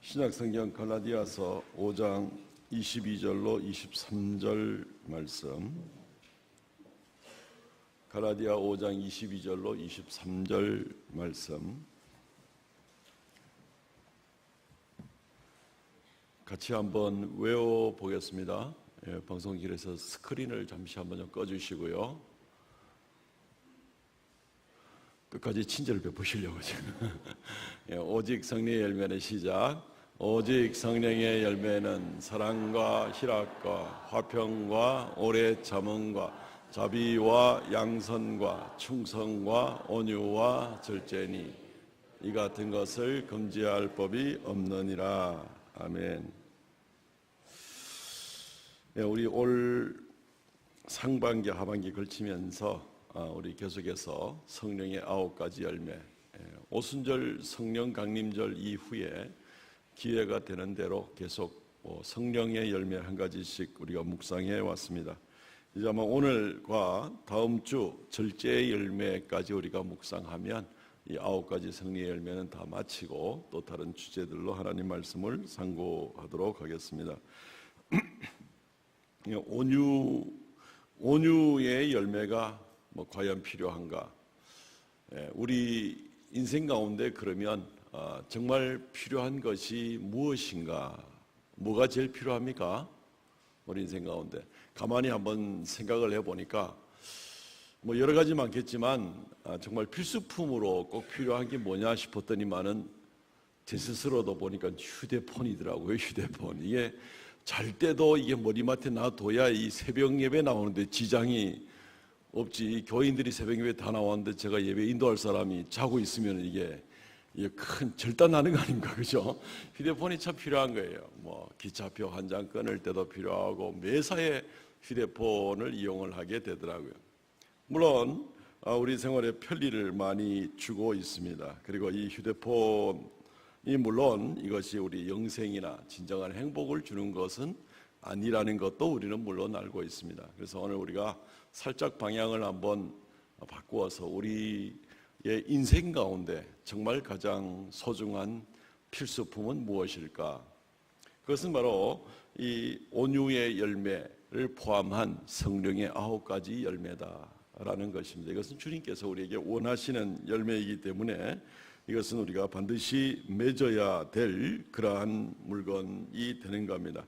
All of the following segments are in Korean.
신약성경 갈라디아서 5장 22절로 23절 말씀, 갈라디아 5장 22절로 23절 말씀 같이 한번 외워보겠습니다. 방송실에서 스크린을 잠시 한번 좀 꺼주시고요. 끝까지 친절을 베푸시려고 지금. 오직 성령의 열매는 시작. 오직 성령의 열매는 사랑과 희락과 화평과 오래 참음과 자비와 양선과 충성과 온유와 절제니 이 같은 것을 금지할 법이 없느니라. 아멘. 우리 올 상반기 하반기 걸치면서 우리 계속해서 성령의 9가지 열매, 오순절 성령 강림절 이후에 기회가 되는 대로 계속 성령의 열매 한 가지씩 우리가 묵상해 왔습니다. 이제 아마 오늘과 다음 주 절제의 열매까지 우리가 묵상하면 이 9가지 성령의 열매는 다 마치고 또 다른 주제들로 하나님 말씀을 상고하도록 하겠습니다. 온유의 열매가 과연 필요한가? 우리 인생 가운데 그러면 정말 필요한 것이 무엇인가? 뭐가 제일 필요합니까? 우리 인생 가운데 가만히 한번 생각을 해보니까 여러 가지 많겠지만 정말 필수품으로 꼭 필요한 게 뭐냐 싶었더니만은 제 스스로도 보니까 휴대폰이더라고요. 휴대폰. 이게 잘 때도 이게 머리맡에 놔둬야 이 새벽 예배 나오는데 지장이 없지. 교인들이 새벽 예배 다 나왔는데 제가 예배 인도할 사람이 자고 있으면 이게 큰 절단 나는 거 아닌가, 그죠? 휴대폰이 참 필요한 거예요. 기차표 한 장 끊을 때도 필요하고 매사에 휴대폰을 이용을 하게 되더라고요. 물론 우리 생활에 편리를 많이 주고 있습니다. 그리고 이 휴대폰이 물론 이것이 우리 영생이나 진정한 행복을 주는 것은 아니라는 것도 우리는 물론 알고 있습니다. 그래서 오늘 우리가 살짝 방향을 한번 바꾸어서 우리의 인생 가운데 정말 가장 소중한 필수품은 무엇일까? 그것은 바로 이 온유의 열매를 포함한 성령의 9가지 열매다라는 것입니다. 이것은 주님께서 우리에게 원하시는 열매이기 때문에 이것은 우리가 반드시 맺어야 될 그러한 물건이 되는 겁니다.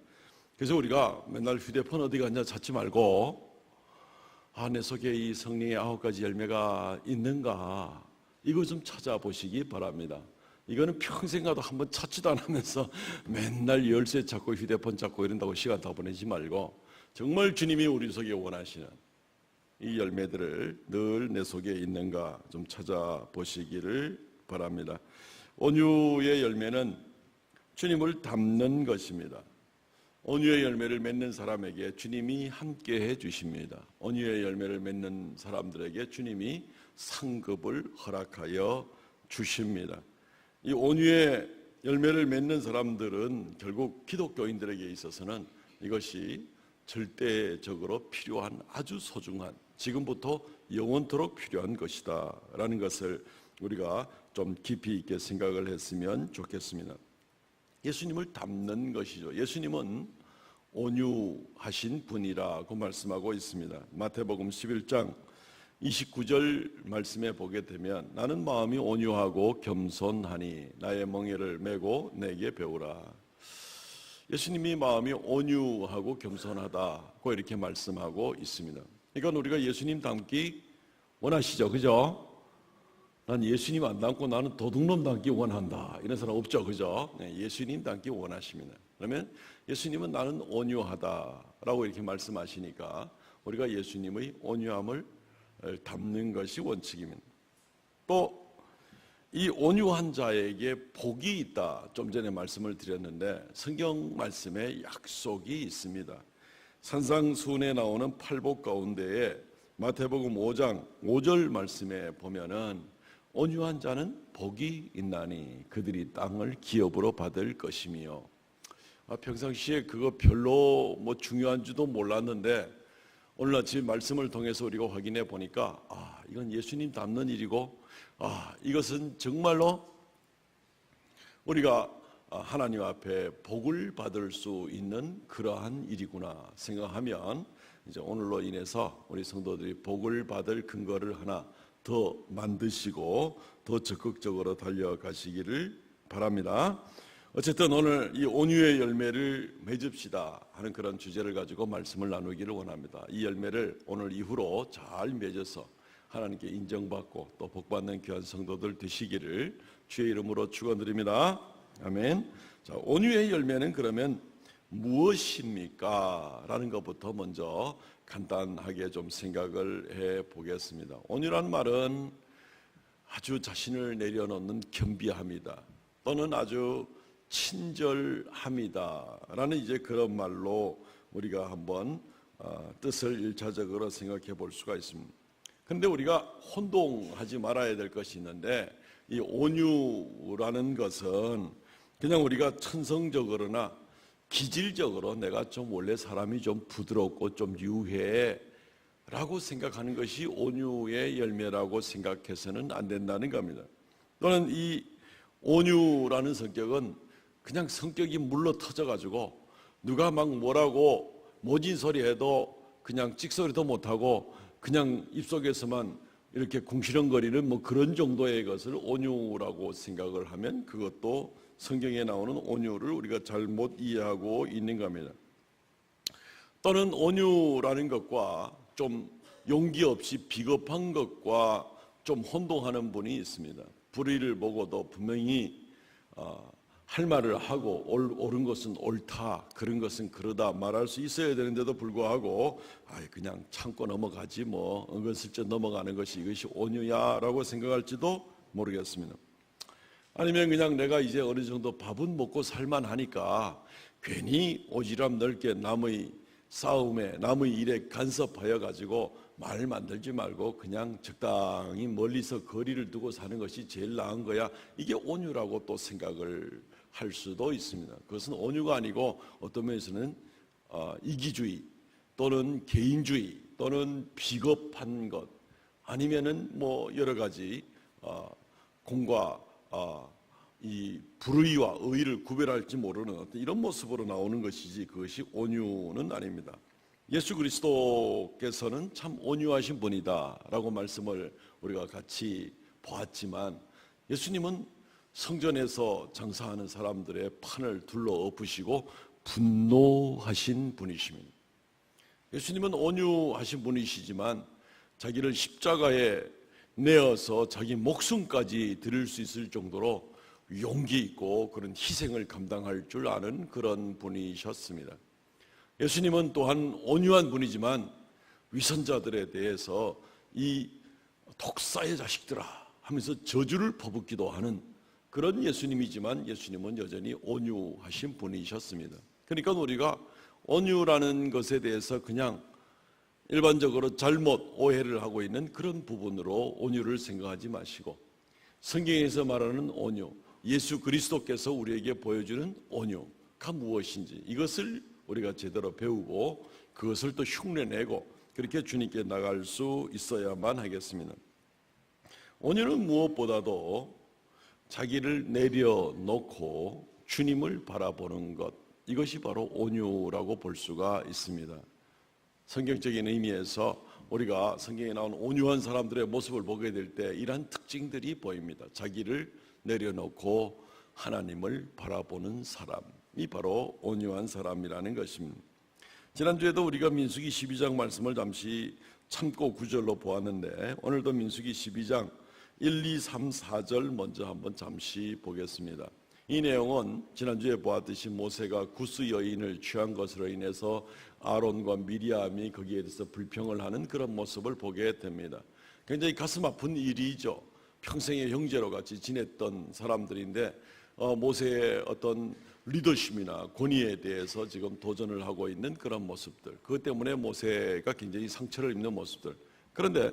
그래서 우리가 맨날 휴대폰 어디 갔냐 찾지 말고 내 속에 이 성령의 9가지 열매가 있는가 이거 좀 찾아보시기 바랍니다. 이거는 평생 가도 한번 찾지도 않으면서 맨날 열쇠 찾고 휴대폰 찾고 이런다고 시간 다 보내지 말고 정말 주님이 우리 속에 원하시는 이 열매들을 늘 내 속에 있는가 좀 찾아보시기를 바랍니다. 온유의 열매는 주님을 닮는 것입니다. 온유의 열매를 맺는 사람에게 주님이 함께 해주십니다. 온유의 열매를 맺는 사람들에게 주님이 상급을 허락하여 주십니다. 이 온유의 열매를 맺는 사람들은 결국 기독교인들에게 있어서는 이것이 절대적으로 필요한 아주 소중한 지금부터 영원토록 필요한 것이다 라는 것을 우리가 좀 깊이 있게 생각을 했으면 좋겠습니다. 예수님을 닮는 것이죠. 예수님은 온유하신 분이라고 말씀하고 있습니다. 마태복음 11장 29절 말씀에 보게 되면 나는 마음이 온유하고 겸손하니 나의 멍에를 메고 내게 배우라. 예수님이 마음이 온유하고 겸손하다고 이렇게 말씀하고 있습니다. 그러니까 우리가 예수님 닮기 원하시죠, 그죠? 난 예수님 안 닮고 나는 도둑놈 닮기 원한다 이런 사람 없죠, 그죠? 예수님 닮기 원하십니다. 그러면 예수님은 나는 온유하다라고 이렇게 말씀하시니까 우리가 예수님의 온유함을 담는 것이 원칙입니다. 또 이 온유한 자에게 복이 있다 좀 전에 말씀을 드렸는데 성경 말씀에 약속이 있습니다. 산상수훈에 나오는 8복 가운데에 마태복음 5장 5절 말씀에 보면은 온유한 자는 복이 있나니 그들이 땅을 기업으로 받을 것이며 평상시에 그거 별로 중요한 줄도 몰랐는데 오늘 아침 말씀을 통해서 우리가 확인해 보니까 이건 예수님 닮는 일이고 이것은 정말로 우리가 하나님 앞에 복을 받을 수 있는 그러한 일이구나 생각하면 이제 오늘로 인해서 우리 성도들이 복을 받을 근거를 하나 더 만드시고 더 적극적으로 달려가시기를 바랍니다. 어쨌든 오늘 이 온유의 열매를 맺읍시다 하는 그런 주제를 가지고 말씀을 나누기를 원합니다. 이 열매를 오늘 이후로 잘 맺어서 하나님께 인정받고 또 복받는 귀한 성도들 되시기를 주의 이름으로 축원드립니다. 아멘. 자, 온유의 열매는 그러면 무엇입니까? 라는 것부터 먼저 간단하게 좀 생각을 해 보겠습니다. 온유란 말은 아주 자신을 내려놓는 겸비함이다, 또는 아주 친절함이다 라는 이제 그런 말로 우리가 한번 뜻을 일차적으로 생각해 볼 수가 있습니다. 그런데 우리가 혼동하지 말아야 될 것이 있는데, 이 온유라는 것은 그냥 우리가 천성적으로나 기질적으로 내가 좀 원래 사람이 좀 부드럽고 좀 유해 라고 생각하는 것이 온유의 열매라고 생각해서는 안 된다는 겁니다. 또는 이 온유라는 성격은 그냥 성격이 물러 터져가지고 누가 막 뭐라고 모진 소리 해도 그냥 찍소리도 못하고 그냥 입속에서만 이렇게 궁시렁거리는 뭐 그런 정도의 것을 온유라고 생각을 하면 그것도 성경에 나오는 온유를 우리가 잘못 이해하고 있는 겁니다. 또는 온유라는 것과 좀 용기 없이 비겁한 것과 좀 혼동하는 분이 있습니다. 불의를 보고도 분명히 할 말을 하고 옳은 것은 옳다, 그런 것은 그러다 말할 수 있어야 되는데도 불구하고 그냥 참고 넘어가지 뭐 은근슬쩍 넘어가는 것이 이것이 온유야라고 생각할지도 모르겠습니다. 아니면 그냥 내가 이제 어느 정도 밥은 먹고 살만하니까 괜히 오지랖 넓게 남의 싸움에 남의 일에 간섭하여 가지고 말 만들지 말고 그냥 적당히 멀리서 거리를 두고 사는 것이 제일 나은 거야, 이게 온유라고 또 생각을 할 수도 있습니다. 그것은 온유가 아니고 어떤 면에서는 이기주의 또는 개인주의 또는 비겁한 것, 아니면은 뭐 여러 가지 공과 이 불의와 의를 구별할지 모르는 어떤 이런 모습으로 나오는 것이지, 그것이 온유는 아닙니다. 예수 그리스도께서는 참 온유하신 분이다 라고 말씀을 우리가 같이 보았지만, 예수님은 성전에서 장사하는 사람들의 판을 둘러 엎으시고 분노하신 분이십니다. 예수님은 온유하신 분이시지만 자기를 십자가에 내어서 자기 목숨까지 드릴 수 있을 정도로 용기 있고 그런 희생을 감당할 줄 아는 그런 분이셨습니다. 예수님은 또한 온유한 분이지만 위선자들에 대해서 이 독사의 자식들아 하면서 저주를 퍼붓기도 하는 그런 예수님이지만, 예수님은 여전히 온유하신 분이셨습니다. 그러니까 우리가 온유라는 것에 대해서 그냥 일반적으로 잘못 오해를 하고 있는 그런 부분으로 온유를 생각하지 마시고, 성경에서 말하는 온유, 예수 그리스도께서 우리에게 보여주는 온유가 무엇인지 이것을 우리가 제대로 배우고 그것을 또 흉내내고 그렇게 주님께 나갈 수 있어야만 하겠습니다. 온유는 무엇보다도 자기를 내려놓고 주님을 바라보는 것, 이것이 바로 온유라고 볼 수가 있습니다. 성경적인 의미에서 우리가 성경에 나온 온유한 사람들의 모습을 보게 될 때 이러한 특징들이 보입니다. 자기를 내려놓고 하나님을 바라보는 사람이 바로 온유한 사람이라는 것입니다. 지난주에도 우리가 민수기 12장 말씀을 잠시 참고 구절로 보았는데, 오늘도 민수기 12장 1, 2, 3, 4절 먼저 한번 잠시 보겠습니다. 이 내용은 지난주에 보았듯이 모세가 구스 여인을 취한 것으로 인해서 아론과 미리암이 거기에 대해서 불평을 하는 그런 모습을 보게 됩니다. 굉장히 가슴 아픈 일이죠. 평생의 형제로 같이 지냈던 사람들인데 모세의 어떤 리더십이나 권위에 대해서 지금 도전을 하고 있는 그런 모습들, 그것 때문에 모세가 굉장히 상처를 입는 모습들. 그런데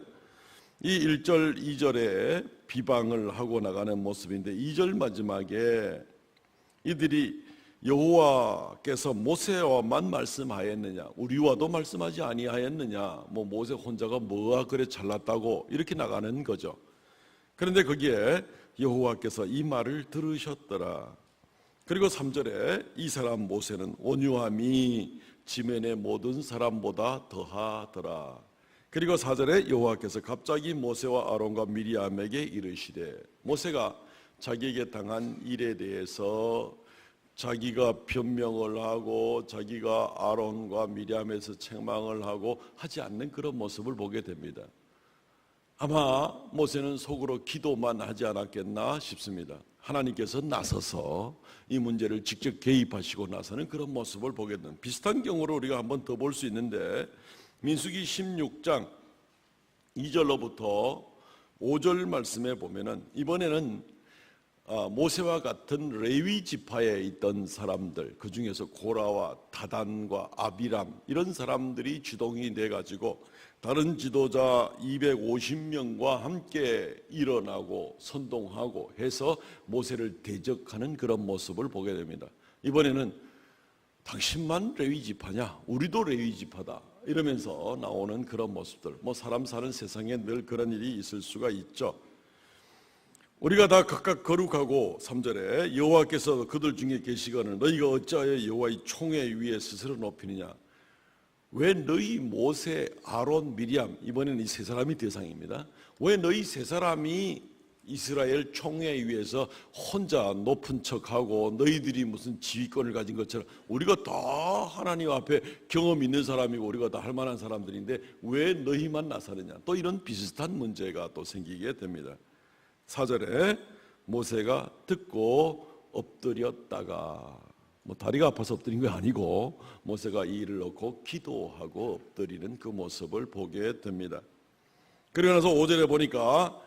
이 1절, 2절에 비방을 하고 나가는 모습인데, 2절 마지막에 이들이 여호와께서 모세와만 말씀하였느냐, 우리와도 말씀하지 아니하였느냐, 뭐 모세 혼자가 뭐가 그래 잘났다고 이렇게 나가는 거죠. 그런데 거기에 여호와께서 이 말을 들으셨더라. 그리고 3절에 이 사람 모세는 온유함이 지면의 모든 사람보다 더하더라. 그리고 4절에 여호와께서 갑자기 모세와 아론과 미리암에게 이르시되, 모세가 자기에게 당한 일에 대해서 자기가 변명을 하고 자기가 아론과 미리암에서 책망을 하고 하지 않는 그런 모습을 보게 됩니다. 아마 모세는 속으로 기도만 하지 않았겠나 싶습니다. 하나님께서 나서서 이 문제를 직접 개입하시고 나서는 그런 모습을 보게 되는, 비슷한 경우로 우리가 한번 더 볼 수 있는데, 민수기 16장 2절로부터 5절 말씀에 보면은 이번에는 모세와 같은 레위 지파에 있던 사람들, 그 중에서 고라와 다단과 아비람 이런 사람들이 주동이 돼 가지고 다른 지도자 250명과 함께 일어나고 선동하고 해서 모세를 대적하는 그런 모습을 보게 됩니다. 이번에는 당신만 레위 지파냐? 우리도 레위 지파다. 이러면서 나오는 그런 모습들. 사람 사는 세상에 늘 그런 일이 있을 수가 있죠. 우리가 다 각각 거룩하고 3절에 여호와께서 그들 중에 계시거늘 너희가 어찌하여 여호와의 총회 위에 스스로 높이느냐? 왜 너희 모세, 아론, 미리암, 이번에는 이 세 사람이 대상입니다. 왜 너희 세 사람이 이스라엘 총회 위에서 혼자 높은 척하고 너희들이 무슨 지휘권을 가진 것처럼, 우리가 다 하나님 앞에 경험 있는 사람이고 우리가 다 할 만한 사람들인데 왜 너희만 나서느냐? 또 이런 비슷한 문제가 또 생기게 됩니다. 4절에 모세가 듣고 엎드렸다가, 다리가 아파서 엎드린 게 아니고 모세가 이 일을 놓고 기도하고 엎드리는 그 모습을 보게 됩니다. 그러고 나서 5절에 보니까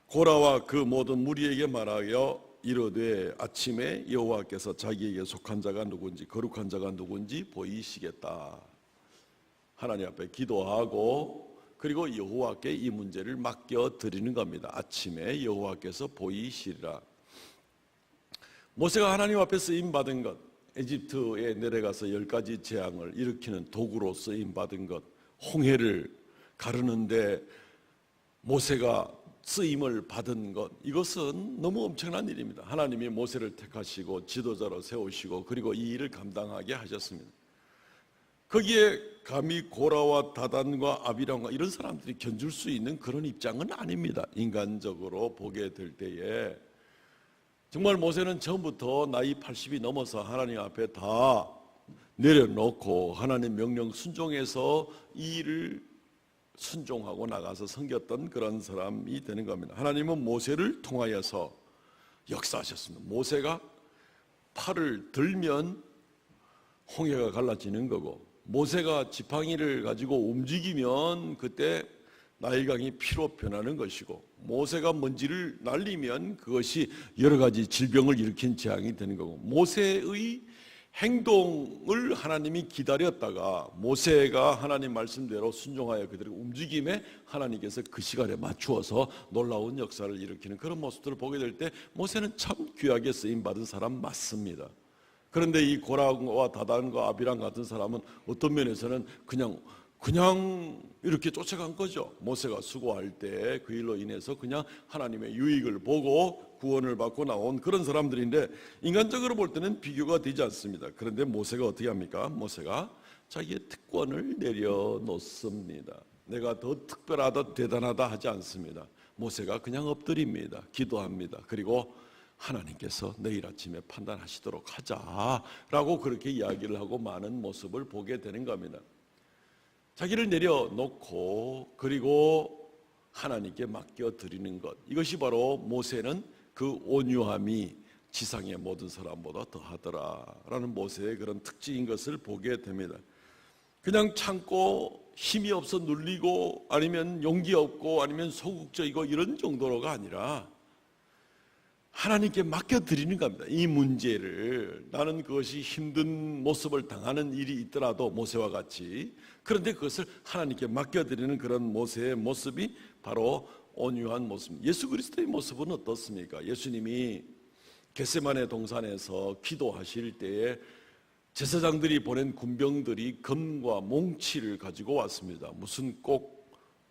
고라와 그 모든 무리에게 말하여 이르되 아침에 여호와께서 자기에게 속한 자가 누군지 거룩한 자가 누군지 보이시겠다. 하나님 앞에 기도하고 그리고 여호와께 이 문제를 맡겨 드리는 겁니다. 아침에 여호와께서 보이시리라. 모세가 하나님 앞에 쓰임 받은 것, 에집트에 내려가서 10가지 재앙을 일으키는 도구로 쓰임 받은 것, 홍해를 가르는데 모세가 쓰임을 받은 것, 이것은 너무 엄청난 일입니다. 하나님이 모세를 택하시고 지도자로 세우시고 그리고 이 일을 감당하게 하셨습니다. 거기에 감히 고라와 다단과 아비람과 이런 사람들이 견줄 수 있는 그런 입장은 아닙니다. 인간적으로 보게 될 때에 정말 모세는 처음부터 나이 80이 넘어서 하나님 앞에 다 내려놓고 하나님 명령 순종해서 이 일을 순종하고 나가서 섬겼던 그런 사람이 되는 겁니다. 하나님은 모세를 통하여서 역사하셨습니다. 모세가 팔을 들면 홍해가 갈라지는 거고, 모세가 지팡이를 가지고 움직이면 그때 나일강이 피로 변하는 것이고, 모세가 먼지를 날리면 그것이 여러 가지 질병을 일으킨 재앙이 되는 거고, 모세의 행동을 하나님이 기다렸다가 모세가 하나님 말씀대로 순종하여 그들의 움직임에 하나님께서 그 시간에 맞추어서 놀라운 역사를 일으키는 그런 모습들을 보게 될 때 모세는 참 귀하게 쓰임받은 사람 맞습니다. 그런데 이 고라와 다단과 아비람 같은 사람은 어떤 면에서는 그냥 이렇게 쫓아간 거죠. 모세가 수고할 때 그 일로 인해서 그냥 하나님의 유익을 보고 구원을 받고 나온 그런 사람들인데, 인간적으로 볼 때는 비교가 되지 않습니다. 그런데 모세가 어떻게 합니까? 모세가 자기의 특권을 내려놓습니다. 내가 더 특별하다 대단하다 하지 않습니다. 모세가 그냥 엎드립니다. 기도합니다. 그리고 하나님께서 내일 아침에 판단하시도록 하자라고 그렇게 이야기를 하고 많은 모습을 보게 되는 겁니다. 자기를 내려놓고 그리고 하나님께 맡겨드리는 것, 이것이 바로 모세는 그 온유함이 지상의 모든 사람보다 더하더라라는 모세의 그런 특징인 것을 보게 됩니다. 그냥 참고 힘이 없어 눌리고 아니면 용기 없고 아니면 소극적이고 이런 정도로가 아니라 하나님께 맡겨드리는 겁니다. 이 문제를, 나는 그것이 힘든 모습을 당하는 일이 있더라도 모세와 같이, 그런데 그것을 하나님께 맡겨드리는 그런 모세의 모습이 바로 온유한 모습입니다. 예수 그리스도의 모습은 어떻습니까? 예수님이 겟세마네 동산에서 기도하실 때에 제사장들이 보낸 군병들이 검과 몽치를 가지고 왔습니다. 무슨 꼭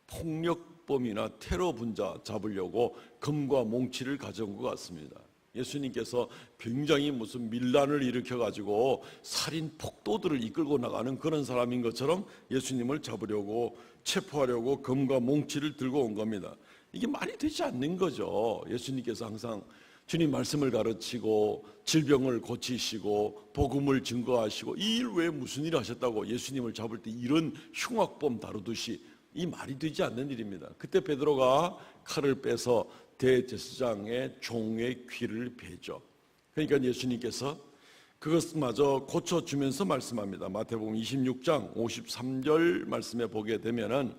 폭력범이나 테러 분자 잡으려고 검과 몽치를 가져온 것 같습니다. 예수님께서 굉장히 무슨 밀란을 일으켜가지고 살인 폭도들을 이끌고 나가는 그런 사람인 것처럼 예수님을 잡으려고 체포하려고 검과 몽치를 들고 온 겁니다. 이게 말이 되지 않는 거죠. 예수님께서 항상 주님 말씀을 가르치고 질병을 고치시고 복음을 증거하시고 이 일 외에 무슨 일을 하셨다고 예수님을 잡을 때 이런 흉악범 다루듯이 이 말이 되지 않는 일입니다. 그때 베드로가 칼을 빼서 대제사장의 종의 귀를 베죠. 그러니까 예수님께서 그것마저 고쳐주면서 말씀합니다. 마태복음 26장 53절 말씀에 보게 되면은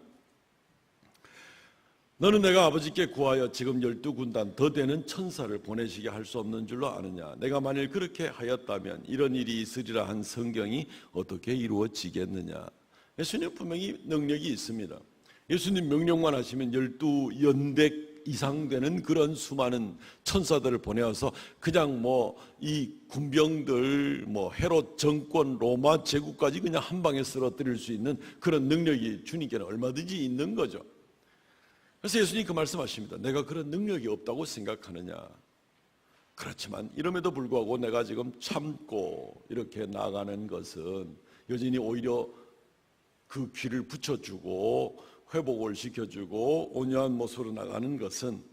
너는 내가 아버지께 구하여 지금 12군단 더 되는 천사를 보내시게 할 수 없는 줄로 아느냐. 내가 만일 그렇게 하였다면 이런 일이 있으리라 한 성경이 어떻게 이루어지겠느냐. 예수님 분명히 능력이 있습니다. 예수님 명령만 하시면 12연대 이상 되는 그런 수많은 천사들을 보내어서 그냥 이 군병들 헤롯 정권 로마 제국까지 그냥 한 방에 쓰러뜨릴 수 있는 그런 능력이 주님께는 얼마든지 있는 거죠. 그래서 예수님 그 말씀하십니다. 내가 그런 능력이 없다고 생각하느냐. 그렇지만 이럼에도 불구하고 내가 지금 참고 이렇게 나가는 것은 여전히 오히려 그 귀를 붙여주고 회복을 시켜주고 온유한 모습으로 나가는 것은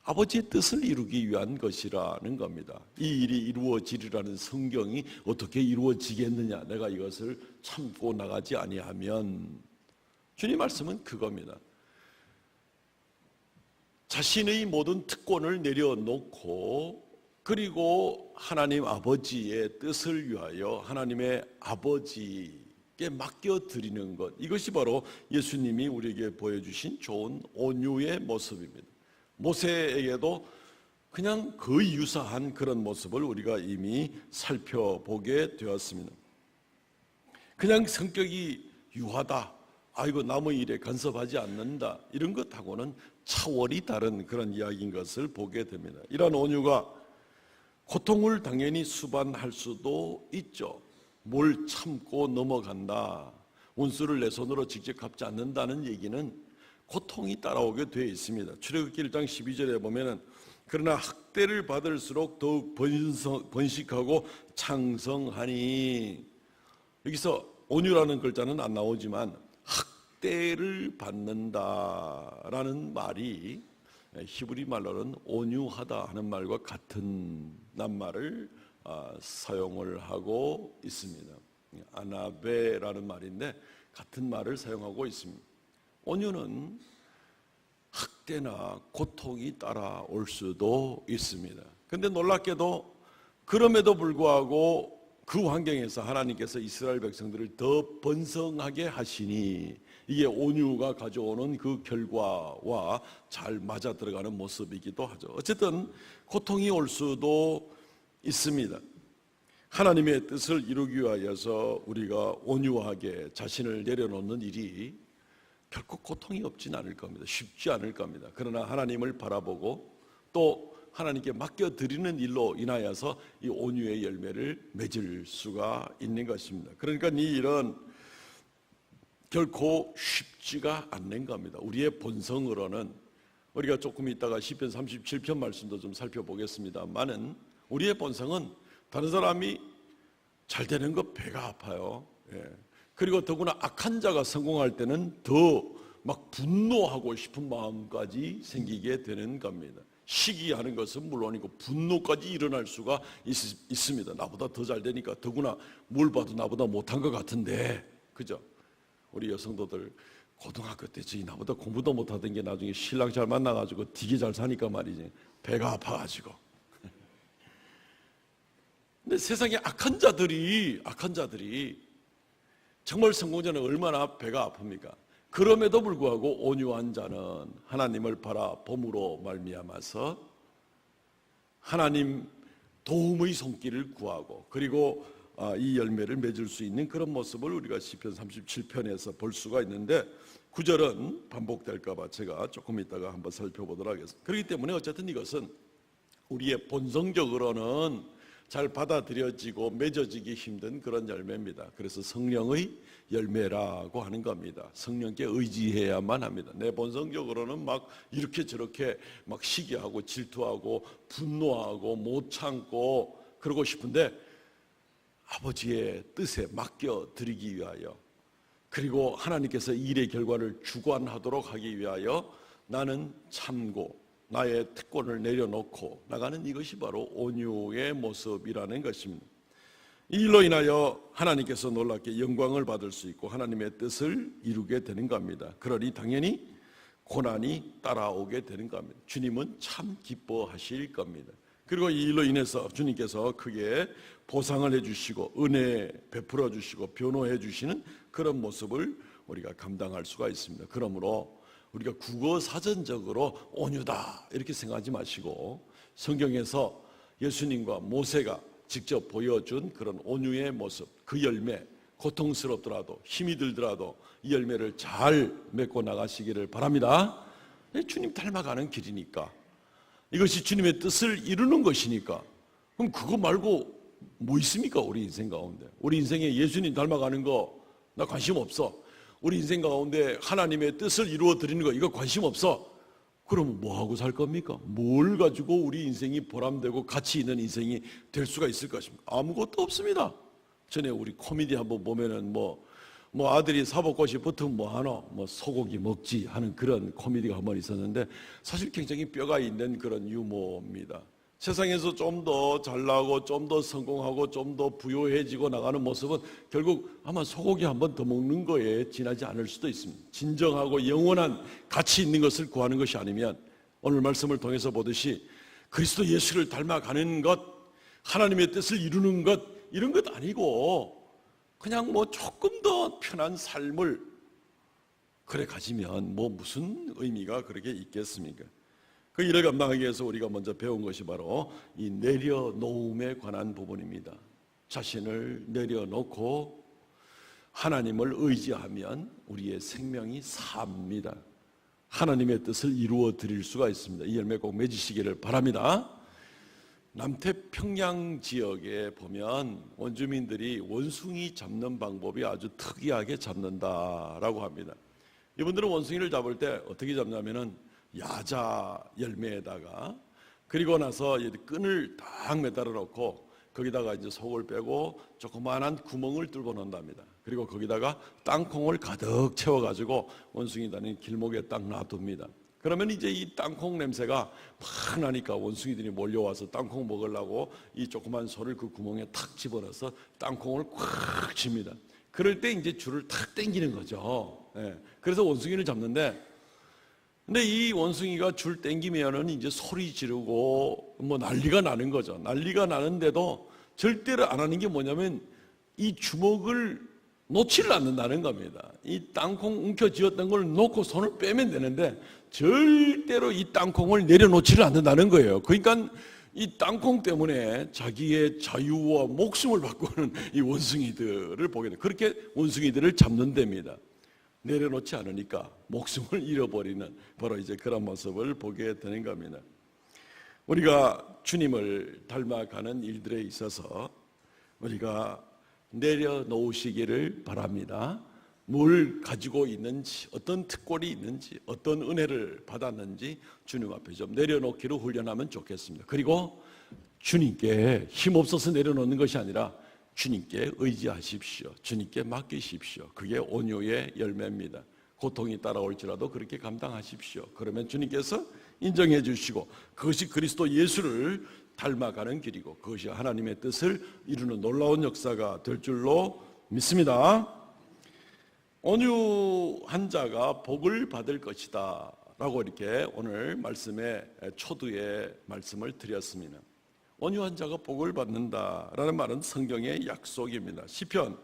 아버지의 뜻을 이루기 위한 것이라는 겁니다. 이 일이 이루어지리라는 성경이 어떻게 이루어지겠느냐. 내가 이것을 참고 나가지 아니하면. 주님 말씀은 그겁니다. 자신의 모든 특권을 내려놓고 그리고 하나님 아버지의 뜻을 위하여 하나님의 아버지께 맡겨드리는 것, 이것이 바로 예수님이 우리에게 보여주신 좋은 온유의 모습입니다. 모세에게도 그냥 거의 유사한 그런 모습을 우리가 이미 살펴보게 되었습니다. 그냥 성격이 유하다, 아이고 남의 일에 간섭하지 않는다, 이런 것하고는 차원이 다른 그런 이야기인 것을 보게 됩니다. 이러한 온유가 고통을 당연히 수반할 수도 있죠. 뭘 참고 넘어간다, 원수를 내 손으로 직접 갚지 않는다는 얘기는 고통이 따라오게 되어 있습니다. 출애굽기 1장 12절에 보면은 그러나 학대를 받을수록 더욱 번식하고 창성하니, 여기서 온유라는 글자는 안 나오지만 학대를 받는다라는 말이 히브리 말로는 온유하다 하는 말과 같은 낱말을 사용을 하고 있습니다. 아나베라는 말인데 같은 말을 사용하고 있습니다. 온유는 학대나 고통이 따라올 수도 있습니다. 그런데 놀랍게도 그럼에도 불구하고 그 환경에서 하나님께서 이스라엘 백성들을 더 번성하게 하시니 이게 온유가 가져오는 그 결과와 잘 맞아 들어가는 모습이기도 하죠. 어쨌든 고통이 올 수도 있습니다. 하나님의 뜻을 이루기 위하여서 우리가 온유하게 자신을 내려놓는 일이 결코 고통이 없진 않을 겁니다. 쉽지 않을 겁니다. 그러나 하나님을 바라보고 또 하나님께 맡겨드리는 일로 인하여서 이 온유의 열매를 맺을 수가 있는 것입니다. 그러니까 이 일은 결코 쉽지가 않는 겁니다. 우리의 본성으로는, 우리가 조금 있다가 시편 37편 말씀도 좀 살펴보겠습니다만은 우리의 본성은 다른 사람이 잘 되는 거 배가 아파요. 그리고 더구나 악한 자가 성공할 때는 더 막 분노하고 싶은 마음까지 생기게 되는 겁니다. 시기하는 것은 물론이고 분노까지 일어날 수가 있습니다. 나보다 더 잘 되니까, 더구나 뭘 봐도 나보다 못한 것 같은데, 그죠? 우리 여성도들 고등학교 때 저기 나보다 공부도 못하던 게 나중에 신랑 잘 만나가지고 되게 잘 사니까 말이지, 배가 아파가지고. 근데 세상에 악한 자들이 정말 성공자는 얼마나 배가 아픕니까? 그럼에도 불구하고 온유한 자는 하나님을 바라봄으로 말미암아서 하나님 도움의 손길을 구하고 그리고 이 열매를 맺을 수 있는 그런 모습을 우리가 시편 37편에서 볼 수가 있는데, 9절은 반복될까 봐 제가 조금 있다가 한번 살펴보도록 하겠습니다. 그렇기 때문에 어쨌든 이것은 우리의 본성적으로는 잘 받아들여지고 맺어지기 힘든 그런 열매입니다. 그래서 성령의 열매라고 하는 겁니다. 성령께 의지해야만 합니다. 내 본성적으로는 막 이렇게 저렇게 막 시기하고 질투하고 분노하고 못 참고 그러고 싶은데 아버지의 뜻에 맡겨 드리기 위하여, 그리고 하나님께서 일의 결과를 주관하도록 하기 위하여 나는 참고 나의 특권을 내려놓고 나가는, 이것이 바로 온유의 모습이라는 것입니다. 이 일로 인하여 하나님께서 놀랍게 영광을 받을 수 있고 하나님의 뜻을 이루게 되는 겁니다. 그러니 당연히 고난이 따라오게 되는 겁니다. 주님은 참 기뻐하실 겁니다. 그리고 이 일로 인해서 주님께서 크게 보상을 해주시고 은혜 베풀어 주시고 변호해 주시는 그런 모습을 우리가 감당할 수가 있습니다. 그러므로 우리가 국어 사전적으로 온유다 이렇게 생각하지 마시고, 성경에서 예수님과 모세가 직접 보여준 그런 온유의 모습, 그 열매, 고통스럽더라도 힘이 들더라도 이 열매를 잘 맺고 나가시기를 바랍니다. 주님 닮아가는 길이니까, 이것이 주님의 뜻을 이루는 것이니까, 그럼 그거 말고 뭐 있습니까? 우리 인생 가운데 우리 인생에 예수님 닮아가는 거 나 관심 없어. 우리 인생 가운데 하나님의 뜻을 이루어 드리는 거 이거 관심 없어. 그러면 뭐 하고 살 겁니까? 뭘 가지고 우리 인생이 보람되고 가치 있는 인생이 될 수가 있을 것입니까? 아무것도 없습니다. 전에 우리 코미디 한번 보면은 뭐 아들이 사법고시 붙으면 뭐 하노? 뭐 소고기 먹지 하는 그런 코미디가 한번 있었는데, 사실 굉장히 뼈가 있는 그런 유머입니다. 세상에서 좀 더 잘나고 좀 더 성공하고 좀 더 부유해지고 나가는 모습은 결국 아마 소고기 한 번 더 먹는 거에 지나지 않을 수도 있습니다. 진정하고 영원한 가치 있는 것을 구하는 것이 아니면, 오늘 말씀을 통해서 보듯이 그리스도 예수를 닮아가는 것, 하나님의 뜻을 이루는 것, 이런 것 아니고 그냥 뭐 조금 더 편한 삶을 그래 가지면 뭐 무슨 의미가 그렇게 있겠습니까? 그 일을 감당하기 위해서 우리가 먼저 배운 것이 바로 이 내려놓음에 관한 부분입니다. 자신을 내려놓고 하나님을 의지하면 우리의 생명이 삽니다. 하나님의 뜻을 이루어 드릴 수가 있습니다. 이 열매 꼭 맺으시기를 바랍니다. 남태평양 지역에 보면 원주민들이 원숭이 잡는 방법이 아주 특이하게 잡는다라고 합니다. 이분들은 원숭이를 잡을 때 어떻게 잡냐면은 야자 열매에다가, 그리고 나서 끈을 딱 매달아 놓고 거기다가 이제 속을 빼고 조그마한 구멍을 뚫어 놓는답니다. 그리고 거기다가 땅콩을 가득 채워 가지고 원숭이 다니는 길목에 딱 놔둡니다. 그러면 이제 이 땅콩 냄새가 막 나니까 원숭이들이 몰려와서 땅콩 먹으려고 이 조그만 손을 그 구멍에 탁 집어넣어서 땅콩을 꽉 칩니다. 그럴 때 이제 줄을 탁 당기는 거죠. 그래서 원숭이를 잡는데, 근데 이 원숭이가 줄 땡기면은 이제 소리 지르고 뭐 난리가 나는 거죠. 난리가 나는데도 절대로 안 하는 게 뭐냐면 이 주먹을 놓지를 않는다는 겁니다. 이 땅콩 움켜쥐었던 걸 놓고 손을 빼면 되는데 절대로 이 땅콩을 내려놓지를 않는다는 거예요. 그러니까 이 땅콩 때문에 자기의 자유와 목숨을 바꾸는 이 원숭이들을 보게 돼요. 그렇게 원숭이들을 잡는 데입니다. 내려놓지 않으니까 목숨을 잃어버리는 바로 이제 그런 모습을 보게 되는 겁니다. 우리가 주님을 닮아가는 일들에 있어서 우리가 내려놓으시기를 바랍니다. 뭘 가지고 있는지, 어떤 특권이 있는지, 어떤 은혜를 받았는지 주님 앞에 좀 내려놓기로 훈련하면 좋겠습니다. 그리고 주님께 힘없어서 내려놓는 것이 아니라 주님께 의지하십시오. 주님께 맡기십시오. 그게 온유의 열매입니다. 고통이 따라올지라도 그렇게 감당하십시오. 그러면 주님께서 인정해 주시고 그것이 그리스도 예수를 닮아가는 길이고 그것이 하나님의 뜻을 이루는 놀라운 역사가 될 줄로 믿습니다. 온유한 자가 복을 받을 것이다 라고 이렇게 오늘 말씀의 초두에 말씀을 드렸습니다. 온유한 자가 복을 받는다라는 말은 성경의 약속입니다. 시편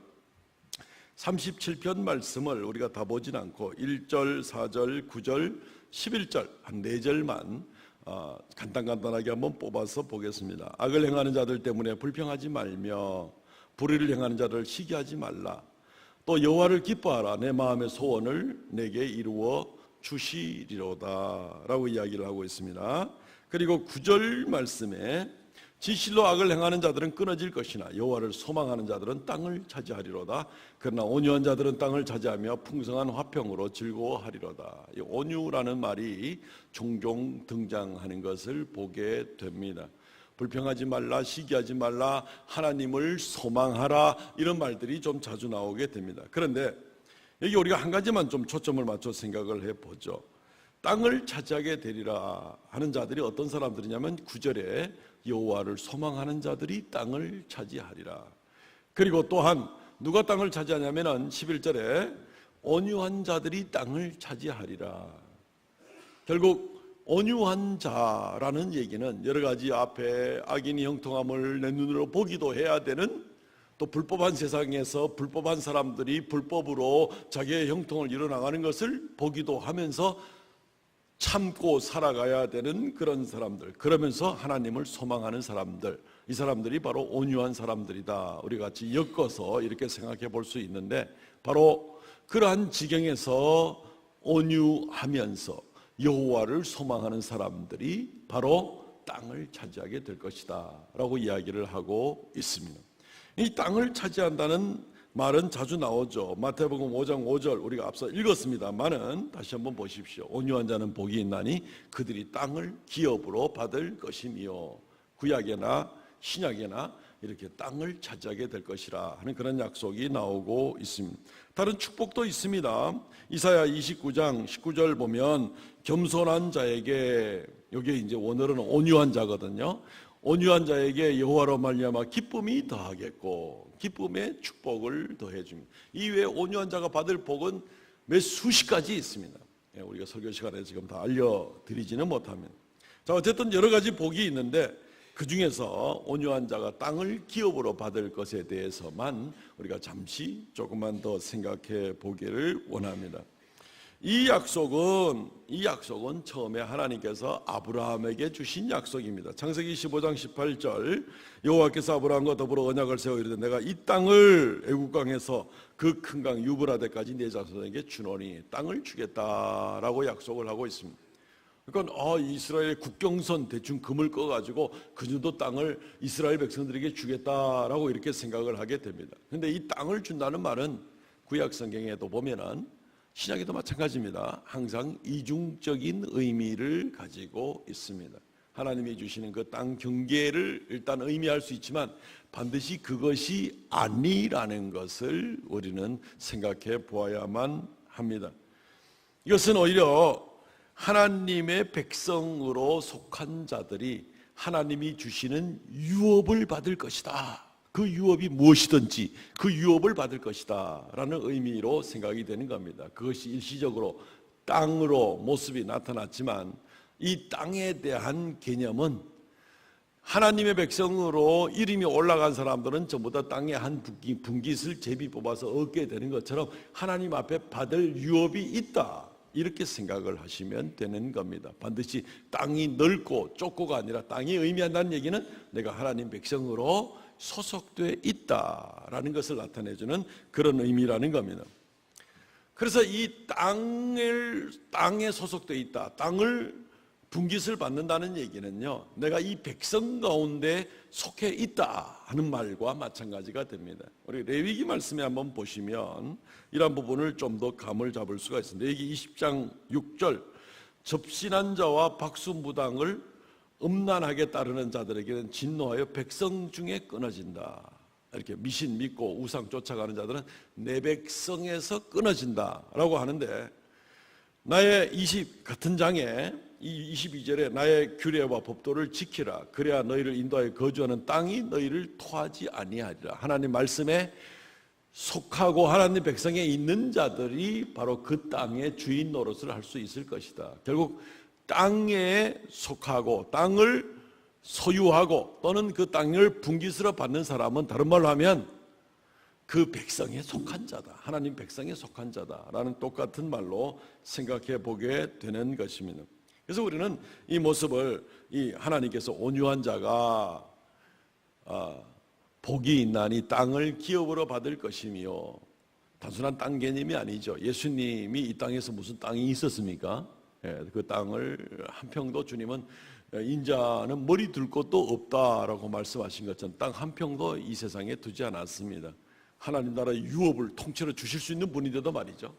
37편 말씀을 우리가 다 보진 않고 1절, 4절, 9절, 11절 한 4절만 간단하게 한번 뽑아서 보겠습니다. 악을 행하는 자들 때문에 불평하지 말며 불의를 행하는 자를 시기하지 말라. 또 여호와를 기뻐하라. 내 마음의 소원을 내게 이루어 주시리로다 라고 이야기를 하고 있습니다. 그리고 9절 말씀에 진실로 악을 행하는 자들은 끊어질 것이나 여호와를 소망하는 자들은 땅을 차지하리로다. 그러나 온유한 자들은 땅을 차지하며 풍성한 화평으로 즐거워하리로다. 이 온유라는 말이 종종 등장하는 것을 보게 됩니다. 불평하지 말라, 시기하지 말라, 하나님을 소망하라, 이런 말들이 좀 자주 나오게 됩니다. 그런데 여기 우리가 한 가지만 좀 초점을 맞춰 생각을 해보죠. 땅을 차지하게 되리라 하는 자들이 어떤 사람들이냐면 9절에 여호와를 소망하는 자들이 땅을 차지하리라. 그리고 또한 누가 땅을 차지하냐면 11절에 온유한 자들이 땅을 차지하리라. 결국 온유한 자라는 얘기는 여러 가지 앞에 악인이 형통함을 내 눈으로 보기도 해야 되는, 또 불법한 세상에서 불법한 사람들이 불법으로 자기의 형통을 이뤄나가는 것을 보기도 하면서 참고 살아가야 되는 그런 사람들, 그러면서 하나님을 소망하는 사람들, 이 사람들이 바로 온유한 사람들이다. 우리 같이 엮어서 이렇게 생각해 볼 수 있는데, 바로 그러한 지경에서 온유하면서 여호와를 소망하는 사람들이 바로 땅을 차지하게 될 것이다 라고 이야기를 하고 있습니다. 이 땅을 차지한다는 말은 자주 나오죠. 마태복음 5장 5절 우리가 앞서 읽었습니다만은 다시 한번 보십시오. 온유한 자는 복이 있나니 그들이 땅을 기업으로 받을 것이며, 구약에나 신약에나 이렇게 땅을 차지하게 될 것이라 하는 그런 약속이 나오고 있습니다. 다른 축복도 있습니다. 이사야 29장 19절 보면 겸손한 자에게, 여기에 이제 원어로는 온유한 자거든요. 온유한 자에게 여호와로 말미암아 기쁨이 더하겠고 기쁨의 축복을 더해 줍니다. 이외에 온유한 자가 받을 복은 몇 수십 가지 있습니다. 우리가 설교 시간에 지금 다 알려드리지는 못합니다. 자, 어쨌든 여러 가지 복이 있는데 그 중에서 온유한 자가 땅을 기업으로 받을 것에 대해서만 우리가 잠시 조금만 더 생각해 보기를 원합니다. 이 약속은 처음에 하나님께서 아브라함에게 주신 약속입니다. 창세기 15장 18절 여호와께서 아브라함과 더불어 언약을 세워 이르되 내가 이 땅을 애굽 강에서 그 큰 강 유브라데까지 내 자손에게 주노니 땅을 주겠다라고 약속을 하고 있습니다. 그러니까 이스라엘 국경선 대충 금을 꺼가지고 그 정도 땅을 이스라엘 백성들에게 주겠다라고 이렇게 생각을 하게 됩니다. 그런데 이 땅을 준다는 말은 구약 성경에도 보면은 신약에도 마찬가지입니다. 항상 이중적인 의미를 가지고 있습니다. 하나님이 주시는 그 땅 경계를 일단 의미할 수 있지만 반드시 그것이 아니라는 것을 우리는 생각해 보아야만 합니다. 이것은 오히려 하나님의 백성으로 속한 자들이 하나님이 주시는 유업을 받을 것이다. 그 유업이 무엇이든지 그 유업을 받을 것이다 라는 의미로 생각이 되는 겁니다. 그것이 일시적으로 땅으로 모습이 나타났지만 이 땅에 대한 개념은 하나님의 백성으로 이름이 올라간 사람들은 전부 다 땅에 한 분깃을 제비 뽑아서 얻게 되는 것처럼 하나님 앞에 받을 유업이 있다, 이렇게 생각을 하시면 되는 겁니다. 반드시 땅이 넓고 좁고가 아니라 땅이 의미한다는 얘기는 내가 하나님 백성으로 소속되어 있다라는 것을 나타내주는 그런 의미라는 겁니다. 그래서 이 땅에 소속되어 있다, 땅을 분깃을 받는다는 얘기는요, 내가 이 백성 가운데 속해 있다 하는 말과 마찬가지가 됩니다. 우리 레위기 말씀에 한번 보시면 이런 부분을 좀 더 감을 잡을 수가 있습니다. 여기 20장 6절 접신한 자와 박수무당을 음란하게 따르는 자들에게는 진노하여 백성 중에 끊어진다. 이렇게 미신 믿고 우상 쫓아가는 자들은 내 백성에서 끊어진다라고 하는데, 나의 같은 장에 이 22절에 나의 규례와 법도를 지키라. 그래야 너희를 인도하여 거주하는 땅이 너희를 토하지 아니하리라. 하나님 말씀에 속하고 하나님 백성에 있는 자들이 바로 그 땅의 주인 노릇을 할 수 있을 것이다. 결국 땅에 속하고 땅을 소유하고 또는 그 땅을 분깃으로 받는 사람은 다른 말로 하면 그 백성에 속한 자다, 하나님 백성에 속한 자다라는 똑같은 말로 생각해 보게 되는 것입니다. 그래서 우리는 이 모습을, 이 하나님께서 온유한 자가 복이 있나니 땅을 기업으로 받을 것이며, 단순한 땅 개념이 아니죠. 예수님이 이 땅에서 무슨 땅이 있었습니까? 그 땅을 한 평도 주님은 인자는 머리 둘 곳도 없다라고 말씀하신 것처럼 땅 한 평도 이 세상에 두지 않았습니다. 하나님 나라의 유업을 통째로 주실 수 있는 분인데도 말이죠.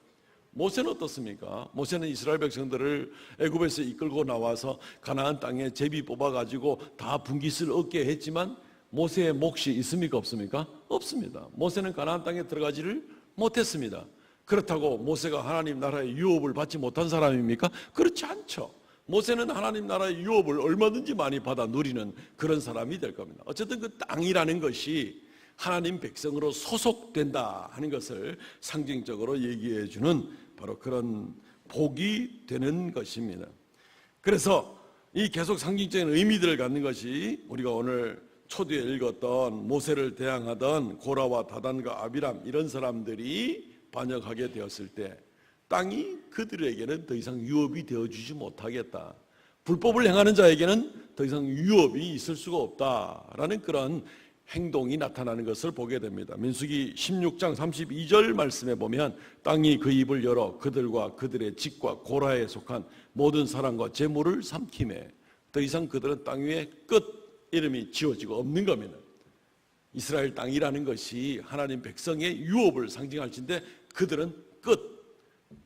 모세는 어떻습니까? 모세는 이스라엘 백성들을 애굽에서 이끌고 나와서 가나안 땅에 제비 뽑아가지고 다 분깃을 얻게 했지만 모세의 몫이 있습니까? 없습니까? 없습니다. 모세는 가나안 땅에 들어가지를 못했습니다. 그렇다고 모세가 하나님 나라의 유업을 받지 못한 사람입니까? 그렇지 않죠. 모세는 하나님 나라의 유업을 얼마든지 많이 받아 누리는 그런 사람이 될 겁니다. 어쨌든 그 땅이라는 것이 하나님 백성으로 소속된다 하는 것을 상징적으로 얘기해 주는 바로 그런 복이 되는 것입니다. 그래서 이 계속 상징적인 의미들을 갖는 것이 우리가 오늘 초두에 읽었던 모세를 대항하던 고라와 다단과 아비람 이런 사람들이 반역하게 되었을 때 땅이 그들에게는 더 이상 유업이 되어주지 못하겠다. 불법을 행하는 자에게는 더 이상 유업이 있을 수가 없다라는 그런 행동이 나타나는 것을 보게 됩니다. 민수기 16장 32절 말씀에 보면 땅이 그 입을 열어 그들과 그들의 집과 고라에 속한 모든 사람과 재물을 삼키매 더 이상 그들은 땅 위에 끝 이름이 지어지고 없는 겁니다. 이스라엘 땅이라는 것이 하나님 백성의 유업을 상징할진데 그들은 끝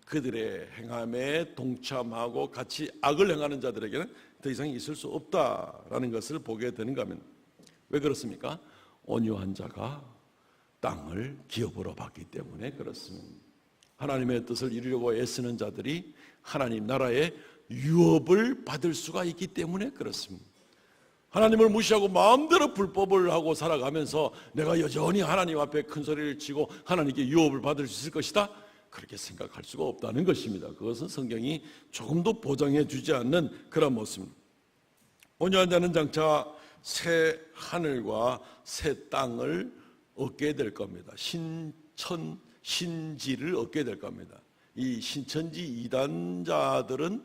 그들의 행함에 동참하고 같이 악을 행하는 자들에게는 더 이상 있을 수 없다라는 것을 보게 되는 겁니다. 왜 그렇습니까? 온유한 자가 땅을 기업으로 받기 때문에 그렇습니다. 하나님의 뜻을 이루려고 애쓰는 자들이 하나님 나라의 유업을 받을 수가 있기 때문에 그렇습니다. 하나님을 무시하고 마음대로 불법을 하고 살아가면서 내가 여전히 하나님 앞에 큰 소리를 치고 하나님께 유업을 받을 수 있을 것이다, 그렇게 생각할 수가 없다는 것입니다. 그것은 성경이 조금도 보장해 주지 않는 그런 모습입니다. 온유한 자는 장차 새 하늘과 새 땅을 얻게 될 겁니다. 신천 신지를 얻게 될 겁니다. 이 신천지 이단자들은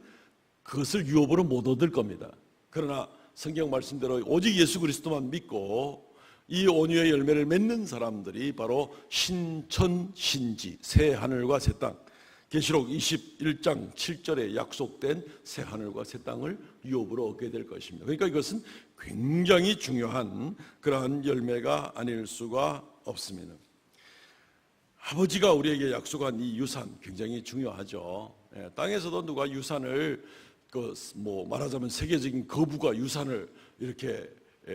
그것을 유업으로 못 얻을 겁니다. 그러나 성경 말씀대로 오직 예수 그리스도만 믿고 이 온유의 열매를 맺는 사람들이 바로 신천신지, 새 하늘과 새 땅, 계시록 21장 7절에 약속된 새 하늘과 새 땅을 유업으로 얻게 될 것입니다. 그러니까 이것은 굉장히 중요한 그러한 열매가 아닐 수가 없습니다. 아버지가 우리에게 약속한 이 유산 굉장히 중요하죠. 땅에서도 누가 유산을 말하자면 세계적인 거부가 유산을 이렇게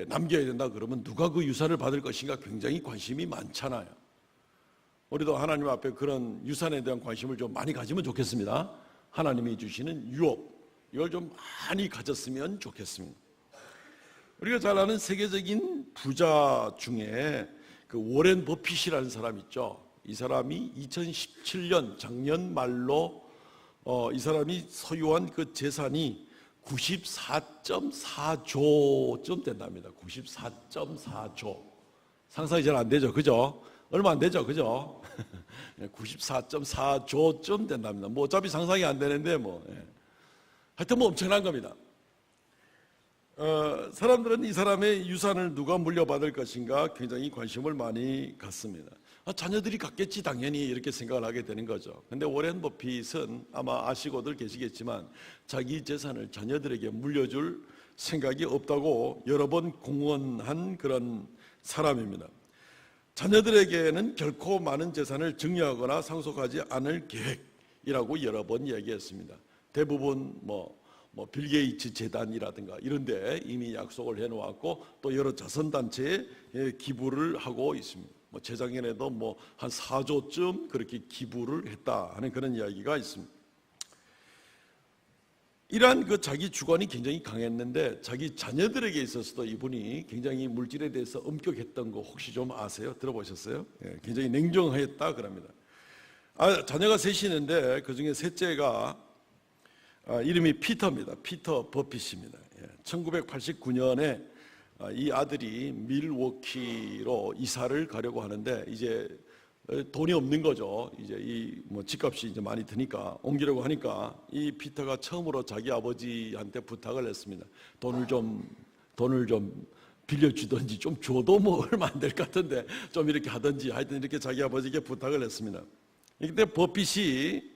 남겨야 된다 그러면 누가 그 유산을 받을 것인가 굉장히 관심이 많잖아요. 우리도 하나님 앞에 그런 유산에 대한 관심을 좀 많이 가지면 좋겠습니다. 하나님이 주시는 유업, 이걸 좀 많이 가졌으면 좋겠습니다. 우리가 잘 아는 세계적인 부자 중에 그 워렌 버핏이라는 사람 있죠. 이 사람이 2017년 작년 말로 이 사람이 소유한 그 재산이 94.4조쯤 된답니다. 94.4조. 상상이 잘 안 되죠, 그죠? 얼마 안 되죠, 그죠? 94.4조쯤 된답니다. 뭐 어차피 상상이 안 되는데 하여튼 엄청난 겁니다. 사람들은 이 사람의 유산을 누가 물려받을 것인가 굉장히 관심을 많이 갖습니다. 자녀들이 갖겠지 당연히 이렇게 생각을 하게 되는 거죠. 근데 워렌 버핏은 아마 아시고들 계시겠지만 자기 재산을 자녀들에게 물려줄 생각이 없다고 여러 번 공언한 그런 사람입니다. 자녀들에게는 결코 많은 재산을 증여하거나 상속하지 않을 계획이라고 여러 번 얘기했습니다. 대부분 빌 게이츠 재단이라든가 이런 데 이미 약속을 해놓았고 또 여러 자선단체에 기부를 하고 있습니다. 재작년에도 한 4조쯤 그렇게 기부를 했다 하는 그런 이야기가 있습니다. 이러한 그 자기 주관이 굉장히 강했는데 자기 자녀들에게 있어서도 이분이 굉장히 물질에 대해서 엄격했던 거 혹시 좀 아세요? 들어보셨어요? 굉장히 냉정했다 그럽니다. 자녀가 셋이는데 그 중에 셋째가 이름이 피터입니다. 피터 버핏입니다. 1989년에 이 아들이 밀워키로 이사를 가려고 하는데 이제 돈이 없는 거죠. 이제 이 집값이 이제 많이 드니까 옮기려고 하니까 이 피터가 처음으로 자기 아버지한테 부탁을 했습니다. 돈을 좀 빌려주든지 좀 줘도 얼마 안 될 것 같은데 좀 이렇게 하든지 하여튼 이렇게 자기 아버지에게 부탁을 했습니다. 근데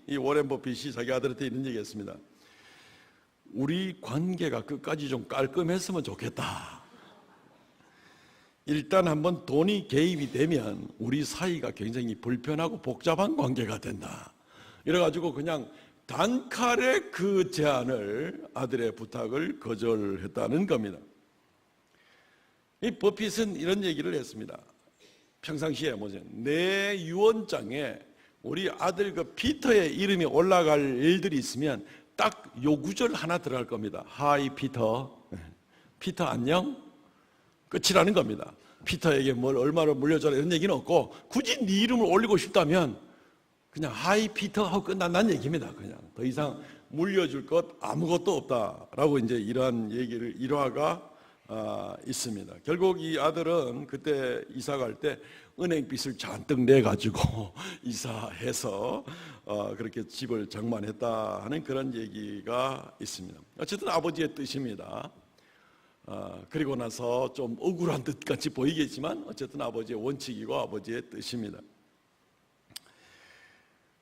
이 워렌 버핏이 자기 아들한테 이런 얘기했습니다. 우리 관계가 끝까지 좀 깔끔했으면 좋겠다. 일단 한번 돈이 개입이 되면 우리 사이가 굉장히 불편하고 복잡한 관계가 된다. 이래가지고 그냥 단칼에 그 제안을, 아들의 부탁을 거절했다는 겁니다. 이 버핏은 이런 얘기를 했습니다. 평상시에 내 유언장에 우리 아들 그 피터의 이름이 올라갈 일들이 있으면 딱 요 구절 하나 들어갈 겁니다. 하이 피터, 피터 안녕? 끝이라는 겁니다. 피터에게 뭘 얼마를 물려줘라 이런 얘기는 없고, 굳이 네 이름을 올리고 싶다면 그냥 하이 피터 하고 끝난다는 얘기입니다. 그냥 더 이상 물려줄 것 아무것도 없다라고 이제 이러한 얘기를, 일화가 있습니다. 결국 이 아들은 그때 이사 갈 때 은행빚을 잔뜩 내가지고 이사해서 그렇게 집을 장만했다 하는 그런 얘기가 있습니다. 어쨌든 아버지의 뜻입니다. 그리고 나서 좀 억울한 뜻 같이 보이겠지만 어쨌든 아버지의 원칙이고 아버지의 뜻입니다.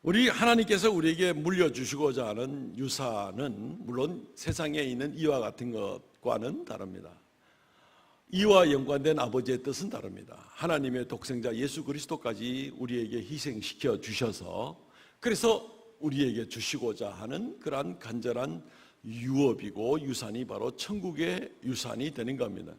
우리 하나님께서 우리에게 물려주시고자 하는 유산은 물론 세상에 있는 이와 같은 것과는 다릅니다. 이와 연관된 아버지의 뜻은 다릅니다. 하나님의 독생자 예수 그리스도까지 우리에게 희생시켜 주셔서, 그래서 우리에게 주시고자 하는 그러한 간절한 유업이고 유산이 바로 천국의 유산이 되는 겁니다.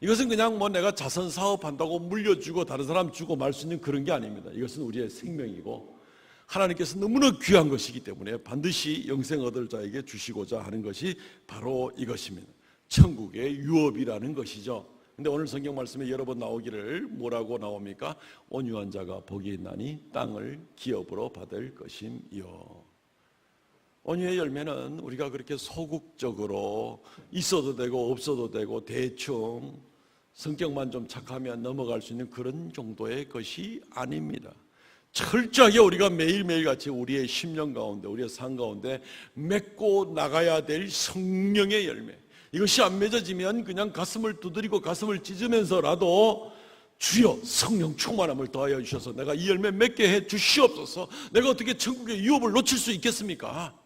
이것은 그냥 내가 자선 사업한다고 물려주고 다른 사람 주고 말 수 있는 그런 게 아닙니다. 이것은 우리의 생명이고 하나님께서 너무나 귀한 것이기 때문에 반드시 영생 얻을 자에게 주시고자 하는 것이 바로 이것입니다. 천국의 유업이라는 것이죠. 근데 오늘 성경 말씀에 여러 번 나오기를 뭐라고 나옵니까? 온유한 자가 복이 있나니 땅을 기업으로 받을 것임이요. 온유의 열매는 우리가 그렇게 소극적으로 있어도 되고 없어도 되고 대충 성격만 좀 착하면 넘어갈 수 있는 그런 정도의 것이 아닙니다. 철저하게 우리가 매일매일 같이 우리의 심령 가운데, 우리의 삶 가운데 맺고 나가야 될 성령의 열매, 이것이 안 맺어지면 그냥 가슴을 두드리고 가슴을 찢으면서라도 주여 성령 충만함을 더하여 주셔서 내가 이 열매 맺게 해 주시옵소서, 내가 어떻게 천국의 유업을 놓칠 수 있겠습니까?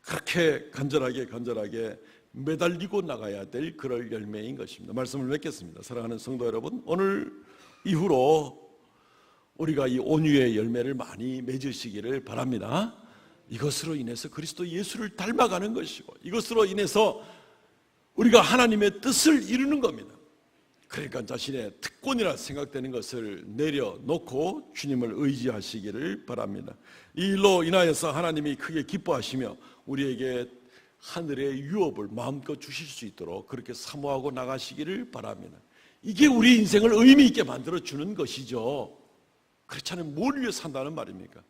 그렇게 간절하게 매달리고 나가야 될 그럴 열매인 것입니다. 말씀을 맺겠습니다. 사랑하는 성도 여러분, 오늘 이후로 우리가 이 온유의 열매를 많이 맺으시기를 바랍니다. 이것으로 인해서 그리스도 예수를 닮아가는 것이고, 이것으로 인해서 우리가 하나님의 뜻을 이루는 겁니다. 그러니까 자신의 특권이라 생각되는 것을 내려놓고 주님을 의지하시기를 바랍니다. 이 일로 인하여서 하나님이 크게 기뻐하시며 우리에게 하늘의 유업을 마음껏 주실 수 있도록 그렇게 사모하고 나가시기를 바랍니다. 이게 우리 인생을 의미 있게 만들어주는 것이죠. 그렇지 않으면 뭘 위해 산다는 말입니까?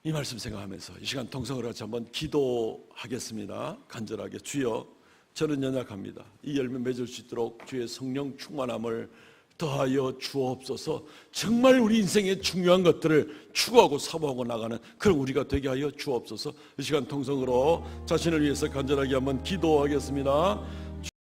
이 말씀 생각하면서 이 시간 통성을 같이 한번 기도하겠습니다. 간절하게, 주여 저는 연약합니다. 이 열매 맺을 수 있도록 주의 성령 충만함을 더하여 주옵소서. 정말 우리 인생의 중요한 것들을 추구하고 사모하고 나가는 그런 우리가 되게 하여 주옵소서. 이 시간 통성으로 자신을 위해서 간절하게 한번 기도하겠습니다.